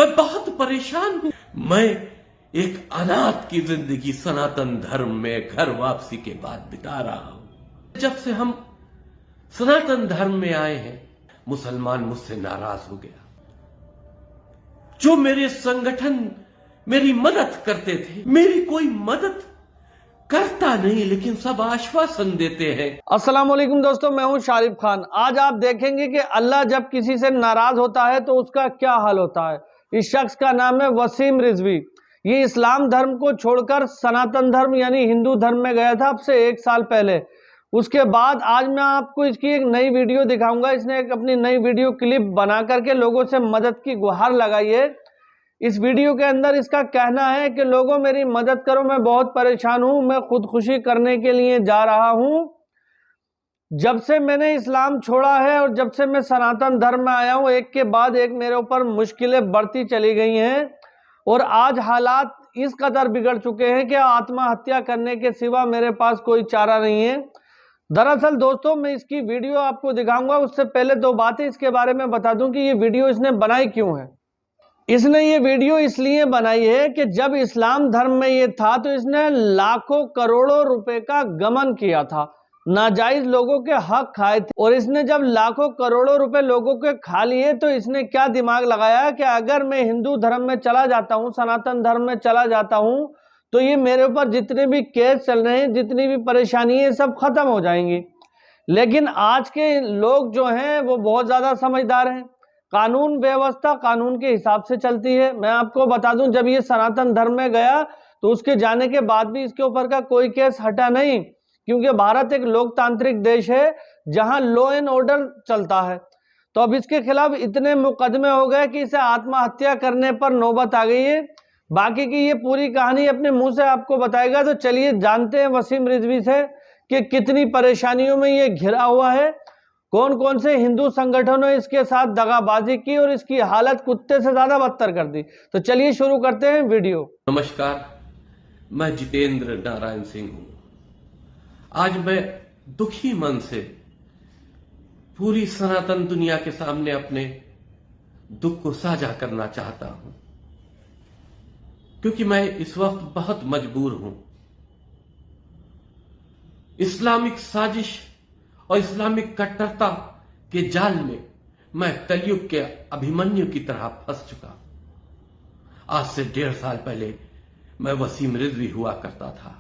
मैं बहुत परेशान हूं। मैं एक अनाथ की जिंदगी सनातन धर्म में घर वापसी के बाद बिता रहा हूं। जब से हम सनातन धर्म में आए हैं, मुसलमान मुझसे नाराज हो गया। जो मेरे संगठन मेरी मदद करते थे, मेरी कोई मदद करता नहीं, लेकिन सब आश्वासन देते हैं। अस्सलाम वालेकुम दोस्तों, मैं हूं शारिफ खान। आज आप देखेंगे कि अल्लाह जब किसी से नाराज होता है तो उसका क्या हाल होता है। इस शख्स का नाम है वसीम रिजवी। ये इस्लाम धर्म को छोड़कर सनातन धर्म यानी हिंदू धर्म में गया था अब से 1 साल पहले। उसके बाद आज मैं आपको इसकी एक नई वीडियो दिखाऊंगा। इसने एक अपनी नई वीडियो क्लिप बना करके लोगों से मदद की गुहार लगाई है। इस वीडियो के अंदर इसका कहना है कि लोगों मेरी मदद करो, मैं बहुत परेशान हूं, मैं खुदकुशी करने के लिए जा रहा हूं। जब से मैंने इस्लाम छोड़ा है और जब से मैं सनातन धर्म में आया हूं, एक के बाद एक मेरे ऊपर मुश्किलें बढ़ती चली गई हैं और आज हालात इस कदर बिगड़ चुके हैं कि आत्महत्या करने के सिवा मेरे पास कोई चारा नहीं है। दरअसल दोस्तों, मैं इसकी वीडियो आपको दिखाऊंगा, उससे पहले 2 बातें इसके बारे में बता दूं कि ये वीडियो इसने बनाई क्यों है। इसने ये वीडियो इसलिए बनाई है कि जब इस्लाम धर्म में ये था तो इसने लाखों करोड़ों रुपए का गमन किया था, नाजायज लोगों के हक खाए थे। और इसने जब लाखों करोड़ों रुपए लोगों के खा लिए तो इसने क्या दिमाग लगाया कि अगर मैं हिंदू धर्म में चला जाता हूं, सनातन धर्म में चला जाता हूं, तो ये मेरे ऊपर जितने भी केस चल रहे हैं, जितनी भी परेशानी है, सब खत्म हो जाएंगी। लेकिन आज के लोग जो हैं वो बहुत ज्यादा समझदार हैं। कानून व्यवस्था कानून के हिसाब से चलती है। मैं आपको बता दूं, जब ये सनातन धर्म में गया तो उसके जाने के बाद भी इसके ऊपर का कोई केस हटा नहीं, क्योंकि भारत एक लोकतांत्रिक देश है जहां लॉ एंड ऑर्डर चलता है। तो अब इसके खिलाफ इतने मुकदमे हो गए कि इसे आत्महत्या करने पर नौबत आ गई है। बाकी की ये पूरी कहानी अपने मुंह से आपको बताएगा। तो चलिए जानते हैं वसीम रिजवी से कि कितनी परेशानियों में ये घिरा हुआ है, कौन कौन से हिंदू संगठनों ने इसके साथ दगाबाजी की और इसकी हालत कुत्ते से ज्यादा बदतर कर दी। तो चलिए शुरू करते हैं वीडियो। नमस्कार, मैं जितेंद्र नारायण सिंह हूं। आज मैं दुखी मन से पूरी सनातन दुनिया के सामने अपने दुख को साझा करना चाहता हूं, क्योंकि मैं इस वक्त बहुत मजबूर हूं। इस्लामिक साजिश और इस्लामिक कट्टरता के जाल में मैं कलयुग के अभिमन्यु की तरह फंस चुका। आज से 1.5 साल पहले मैं वसीम रिजवी हुआ करता था।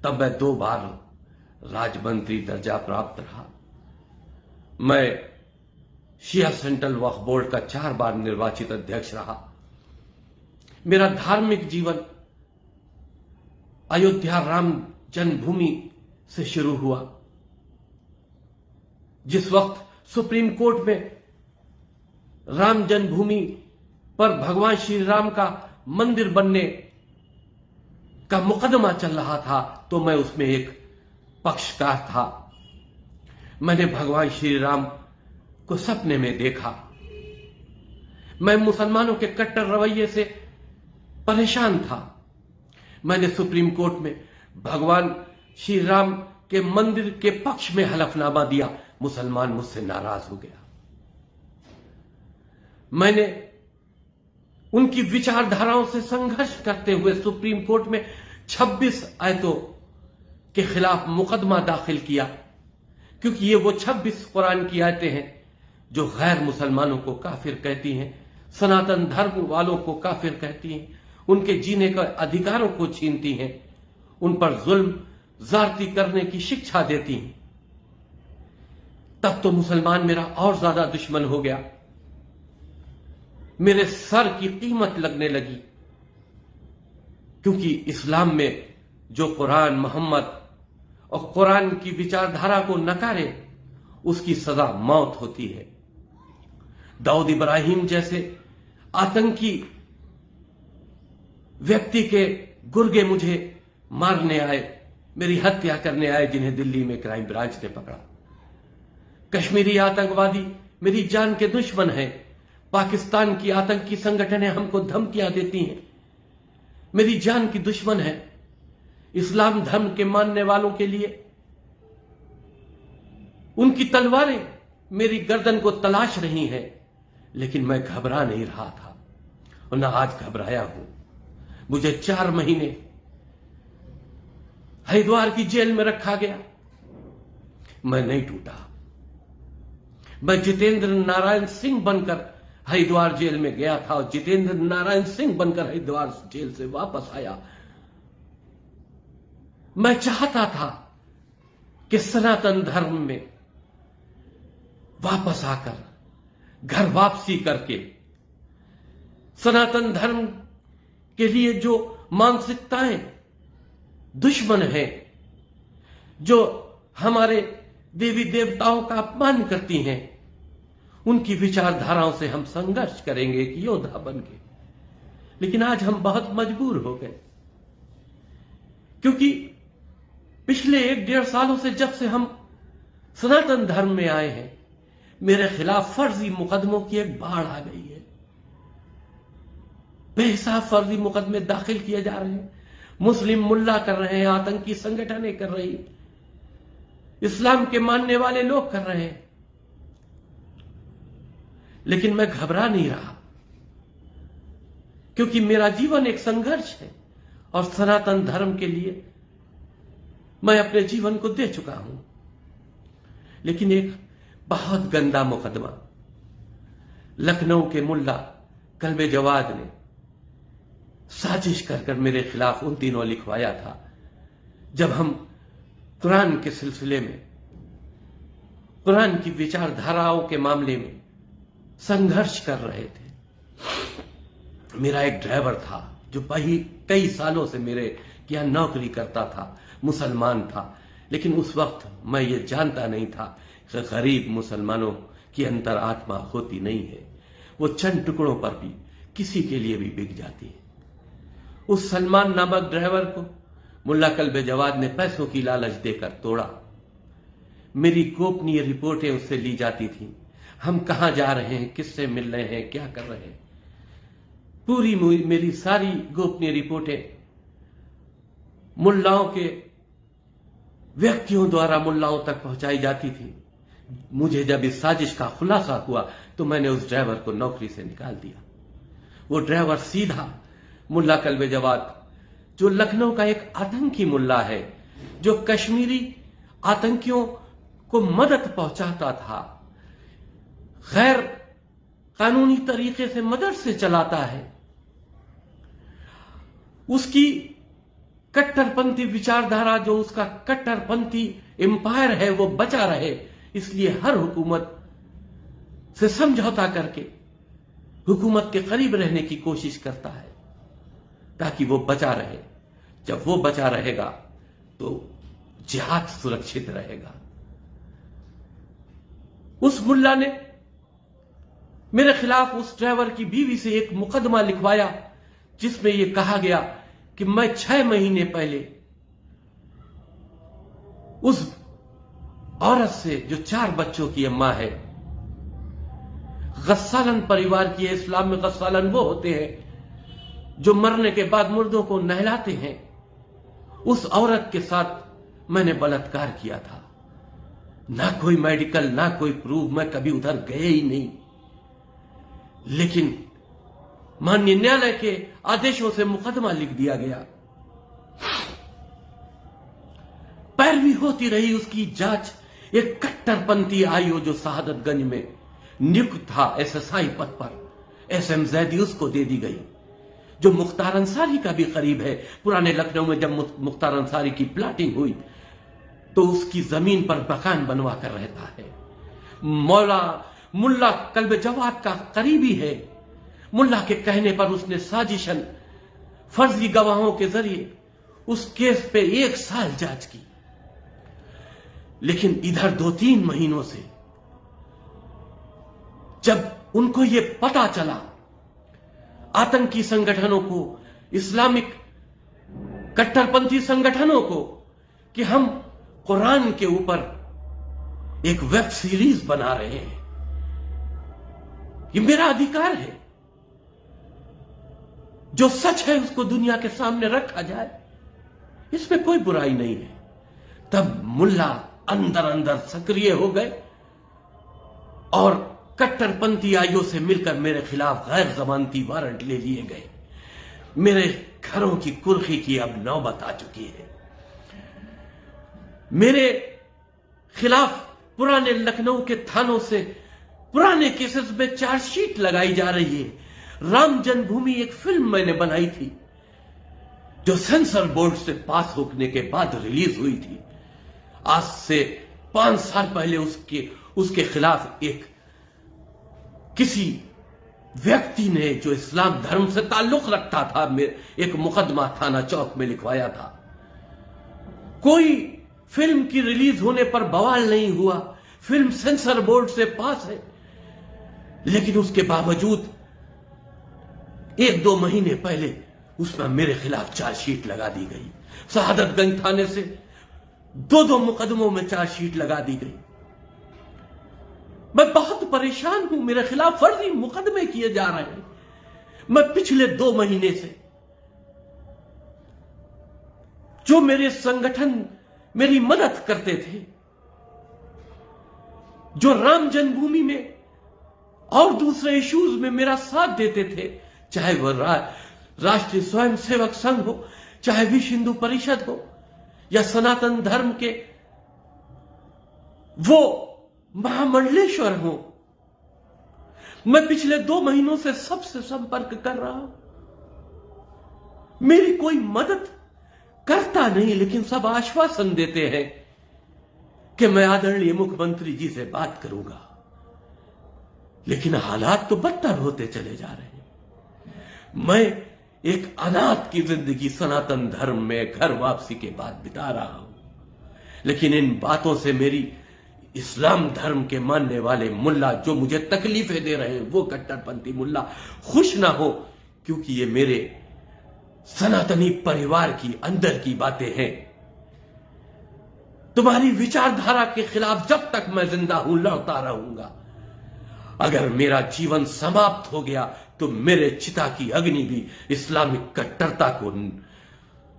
तब मैं 2 बार राजमंत्री दर्जा प्राप्त रहा। मैं शिया सेंट्रल वक्फ बोर्ड का 4 बार निर्वाचित अध्यक्ष रहा। मेरा धार्मिक जीवन अयोध्या राम जन्मभूमि से शुरू हुआ। जिस वक्त सुप्रीम कोर्ट में राम जन्मभूमि पर भगवान श्री राम का मंदिर बनने का मुकदमा चल रहा था, तो मैं उसमें एक पक्षकार था। मैंने भगवान श्री राम को सपने में देखा। मैं मुसलमानों के कट्टर रवैये से परेशान था। मैंने सुप्रीम कोर्ट में भगवान श्री राम के मंदिर के पक्ष में हलफनामा दिया। मुसलमान मुझसे नाराज हो गया। मैंने उनकी विचारधाराओं से संघर्ष करते हुए सुप्रीम कोर्ट में 26 आयतों के खिलाफ मुकदमा दाखिल किया, क्योंकि ये वो 26 कुरान की आयतें हैं जो गैर मुसलमानों को काफिर कहती हैं, सनातन धर्म वालों को काफिर कहती हैं, उनके जीने के अधिकारों को छीनती हैं, उन पर जुल्म ज्यादती करने की शिक्षा देती हैं। तब तो मुसलमान मेरा और ज्यादा दुश्मन हो गया। मेरे सर की कीमत लगने लगी, क्योंकि इस्लाम में जो कुरान मोहम्मद और कुरान की विचारधारा को नकारे उसकी सजा मौत होती है। दाऊद इब्राहिम जैसे आतंकी व्यक्ति के गुर्गे मुझे मारने आए, मेरी हत्या करने आए, जिन्हें दिल्ली में क्राइम ब्रांच ने पकड़ा। कश्मीरी आतंकवादी मेरी जान के दुश्मन हैं। पाकिस्तान की आतंकी संगठनें हमको धमकियां देती हैं, मेरी जान की दुश्मन है। इस्लाम धर्म के मानने वालों के लिए उनकी तलवारें मेरी गर्दन को तलाश रही हैं। लेकिन मैं घबरा नहीं रहा था और न आज घबराया हूं। मुझे 4 महीने हरिद्वार की जेल में रखा गया, मैं नहीं टूटा। मैं जितेंद्र नारायण सिंह बनकर हरिद्वार जेल में गया था और जितेंद्र नारायण सिंह बनकर हरिद्वार जेल से वापस आया। मैं चाहता था कि सनातन धर्म में वापस आकर घर वापसी करके सनातन धर्म के लिए जो मानसिकताएं दुश्मन हैं, जो हमारे देवी देवताओं का अपमान करती हैं, उनकी विचारधाराओं से हम संघर्ष करेंगे एक योद्धा बन के। लेकिन आज हम बहुत मजबूर हो गए, क्योंकि पिछले 1-1.5 सालों से जब से हम सनातन धर्म में आए हैं, मेरे खिलाफ फर्जी मुकदमों की एक बाढ़ आ गई है। बेहिसाब फर्जी मुकदमे दाखिल किए जा रहे हैं। मुस्लिम मुल्ला कर रहे हैं, आतंकी संगठनें कर रही, इस्लाम के मानने वाले लोग कर रहे हैं। लेकिन मैं घबरा नहीं रहा, क्योंकि मेरा जीवन एक संघर्ष है और सनातन धर्म के लिए मैं अपने जीवन को दे चुका हूं। लेकिन एक बहुत गंदा मुकदमा लखनऊ के मुल्ला कल्बे जवाद ने साजिश कर मेरे खिलाफ उन दिनों लिखवाया था, जब हम कुरान के सिलसिले में, कुरान की विचारधाराओं के मामले में संघर्ष कर रहे थे। मेरा एक ड्राइवर था जो कई सालों से मेरे यहां नौकरी करता था, मुसलमान था। लेकिन उस वक्त मैं ये जानता नहीं था कि गरीब मुसलमानों की अंतर आत्मा होती नहीं है, वो चंद टुकड़ों पर भी किसी के लिए भी बिक जाती है। उस सलमान नामक ड्राइवर को मुल्ला कल्बे जवाद ने पैसों की लालच देकर तोड़ा। मेरी गोपनीय रिपोर्टें उससे ली जाती थी, हम कहां जा रहे हैं, किससे मिल रहे हैं, क्या कर रहे हैं, पूरी मेरी सारी गोपनीय रिपोर्टें मुल्लाओं के व्यक्तियों द्वारा मुल्लाओं तक पहुंचाई जाती थी। मुझे जब इस साजिश का खुलासा हुआ तो मैंने उस ड्राइवर को नौकरी से निकाल दिया। वो ड्राइवर सीधा मुल्ला कल्बे जवाद, जो लखनऊ का एक आतंकी मुल्ला है, जो कश्मीरी आतंकियों को मदद पहुंचाता था, गैर कानूनी तरीके से मदरसे चलाता है, उसकी कट्टरपंथी विचारधारा, जो उसका कट्टरपंथी एम्पायर है, वो बचा रहे, इसलिए हर हुकूमत से समझौता करके हुकूमत के करीब रहने की कोशिश करता है ताकि वो बचा रहे। जब वो बचा रहेगा तो जिहाद सुरक्षित रहेगा। उस मुल्ला ने मेरे खिलाफ उस ड्राइवर की बीवी से एक मुकदमा लिखवाया, जिसमें यह कहा गया कि मैं 6 महीने पहले उस औरत से, जो 4 बच्चों की अम्मा है, गस्सालन परिवार की है। इस्लाम में गस्सालन वो होते हैं जो मरने के बाद मुर्दों को नहलाते हैं। उस औरत के साथ मैंने बलात्कार किया था। ना कोई मेडिकल, ना कोई प्रूफ, मैं कभी उधर गए ही नहीं। लेकिन माननीय न्यायालय के आदेशों से मुकदमा लिख दिया गया। पैरवी होती रही उसकी जांच। एक कट्टरपंथी आईओ जो शहादतगंज में नियुक्त था एसएसआई पद पर, एसएम जैदी, उसको दे दी गई, जो मुख्तार अंसारी का भी करीब है। पुराने लखनऊ में जब मुख्तार अंसारी की प्लाटिंग हुई तो उसकी जमीन पर मकान बनवा कर रहता है। मुल्ला कल्बे जवाद का करीबी है। मुल्ला के कहने पर उसने साजिशन फर्जी गवाहों के जरिए उस केस पे 1 साल जांच की। लेकिन इधर 2-3 महीनों से जब उनको यह पता चला, आतंकी संगठनों को, इस्लामिक कट्टरपंथी संगठनों को, कि हम कुरान के ऊपर एक वेब सीरीज बना रहे हैं, ये मेरा अधिकार है, जो सच है उसको दुनिया के सामने रखा जाए, इसमें कोई बुराई नहीं है। तब मुल्ला अंदर अंदर सक्रिय हो गए और कट्टरपंथी आइयों से मिलकर मेरे खिलाफ गैर जमानती वारंट ले लिए गए। मेरे घरों की कुर्की की अब नौबत आ चुकी है। मेरे खिलाफ पुराने लखनऊ के थानों से पुराने केसेस में चार्जशीट लगाई जा रही है। राम जन्मभूमि एक फिल्म मैंने बनाई थी जो सेंसर बोर्ड से पास होने के बाद रिलीज हुई थी। आज से 5 साल पहले उसके खिलाफ किसी व्यक्ति ने जो इस्लाम धर्म से ताल्लुक रखता था एक मुकदमा थाना चौक में लिखवाया था। कोई फिल्म की रिलीज होने पर बवाल नहीं हुआ। फिल्म सेंसर बोर्ड से पास है, लेकिन उसके बावजूद 1-2 महीने पहले उसमें मेरे खिलाफ चार्जशीट लगा दी गई। शहादतगंज थाने से 2-2 मुकदमों में चार्जशीट लगा दी गई। मैं बहुत परेशान हूं। मेरे खिलाफ फर्जी मुकदमे किए जा रहे हैं। मैं पिछले 2 महीने से जो मेरे संगठन मेरी मदद करते थे, जो राम जन्मभूमि में और दूसरे इश्यूज में मेरा साथ देते थे, चाहे वह राष्ट्रीय स्वयंसेवक संघ हो, चाहे विश्व हिंदू परिषद हो, या सनातन धर्म के वो महामंडलेश्वर हो, मैं पिछले 2 महीनों से सबसे संपर्क कर रहा हूं। मेरी कोई मदद करता नहीं, लेकिन सब आश्वासन देते हैं कि मैं आदरणीय मुख्यमंत्री जी से बात करूंगा। लेकिन हालात तो बदतर होते चले जा रहे हैं। मैं एक अनाथ की जिंदगी सनातन धर्म में घर वापसी के बाद बिता रहा हूं, लेकिन इन बातों से मेरी इस्लाम धर्म के मानने वाले मुल्ला जो मुझे तकलीफें दे रहे हैं, वो कट्टरपंथी मुल्ला खुश ना हो, क्योंकि ये मेरे सनातनी परिवार की अंदर की बातें हैं। तुम्हारी विचारधारा के खिलाफ जब तक मैं जिंदा हूं लड़ता रहूंगा। अगर मेरा जीवन समाप्त हो गया तो मेरे चिता की अग्नि भी इस्लामिक कट्टरता को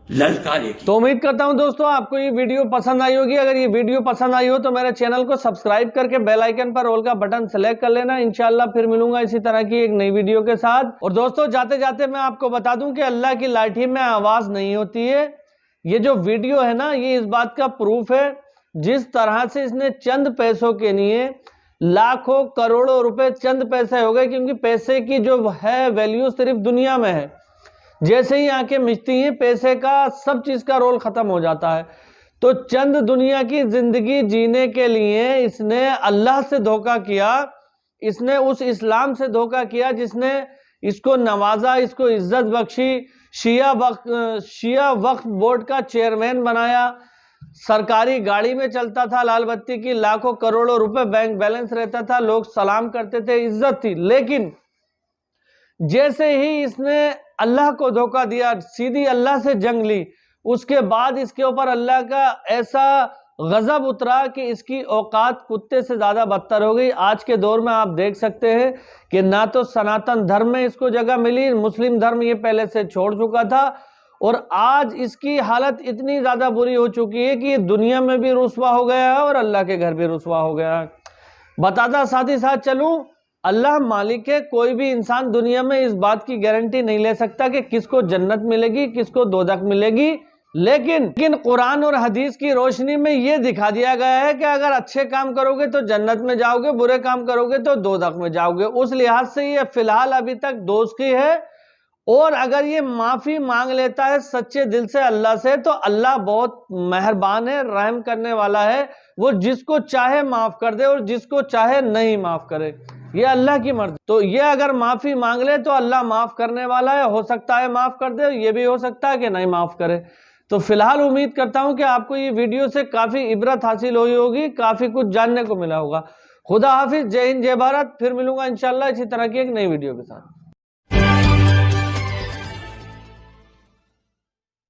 ललकारेगी। तो उम्मीद करता हूं दोस्तों आपको ये वीडियो पसंद आई होगी। अगर ये वीडियो पसंद आई हो तो मेरे चैनल को सब्सक्राइब करके बेल आइकन पर ऑल का बटन सेलेक्ट कर लेना। इंशाल्लाह फिर मिलूंगा इसी तरह की एक नई वीडियो के साथ। और दोस्तों जाते जाते मैं आपको बता दूं कि अल्लाह की लाठी में आवाज नहीं होती है। ये जो वीडियो है ना, ये इस बात का प्रूफ है। जिस तरह से इसने चंद पैसों के लिए लाखों करोड़ों रुपए चंद पैसे हो गए, क्योंकि पैसे की जो है वैल्यू सिर्फ दुनिया में है। जैसे ही आंखें मिचती हैं पैसे का सब चीज का रोल खत्म हो जाता है। तो चंद दुनिया की जिंदगी जीने के लिए इसने अल्लाह से धोखा किया, इसने उस इस्लाम से धोखा किया जिसने इसको नवाजा, इसको इज्जत बख्शी, शिया वक्फ बोर्ड का चेयरमैन बनाया, सरकारी गाड़ी में चलता था लाल बत्ती की, लाखों करोड़ों रुपए बैंक बैलेंस रहता था, लोग सलाम करते थे, इज्जत थी। लेकिन जैसे ही इसने अल्लाह को धोखा दिया, सीधी अल्लाह से जंग ली, उसके बाद इसके ऊपर अल्लाह का ऐसा गजब उतरा कि इसकी औकात कुत्ते से ज्यादा बदतर हो गई। आज के दौर में आप देख सकते हैं कि ना तो सनातन धर्म में इसको जगह मिली, मुस्लिम धर्म ये पहले से छोड़ चुका था, और आज इसकी हालत इतनी ज्यादा बुरी हो चुकी है कि ये दुनिया में भी रुसवा हो गया है और अल्लाह के घर भी रुसवा हो गया है। बताता साथ ही साथ चलूं, अल्लाह मालिक है। कोई भी इंसान दुनिया में इस बात की गारंटी नहीं ले सकता कि किसको जन्नत मिलेगी, किसको दोजख मिलेगी। लेकिन कुरान और हदीस की रोशनी में यह दिखा दिया गया है कि अगर अच्छे काम करोगे तो जन्नत में जाओगे, बुरे काम करोगे तो दोजख में जाओगे। उस लिहाज से ये फिलहाल अभी तक दोस्ती है, और अगर ये माफी मांग लेता है सच्चे दिल से अल्लाह से, तो अल्लाह बहुत मेहरबान है, रहम करने वाला है। वो जिसको चाहे माफ कर दे और जिसको चाहे नहीं माफ करे, ये अल्लाह की मर्जी। तो ये अगर माफी मांग ले तो अल्लाह माफ करने वाला है। हो सकता है माफ कर दे, ये भी हो सकता है कि नहीं माफ करे। तो फिलहाल उम्मीद करता हूं कि आपको ये वीडियो से काफी इबरत हासिल हुई होगी, काफी कुछ जानने को मिला होगा। खुदा हाफिज, जय हिंद, जय भारत। फिर मिलूंगा इंशाल्लाह इसी तरह की एक नई वीडियो के साथ।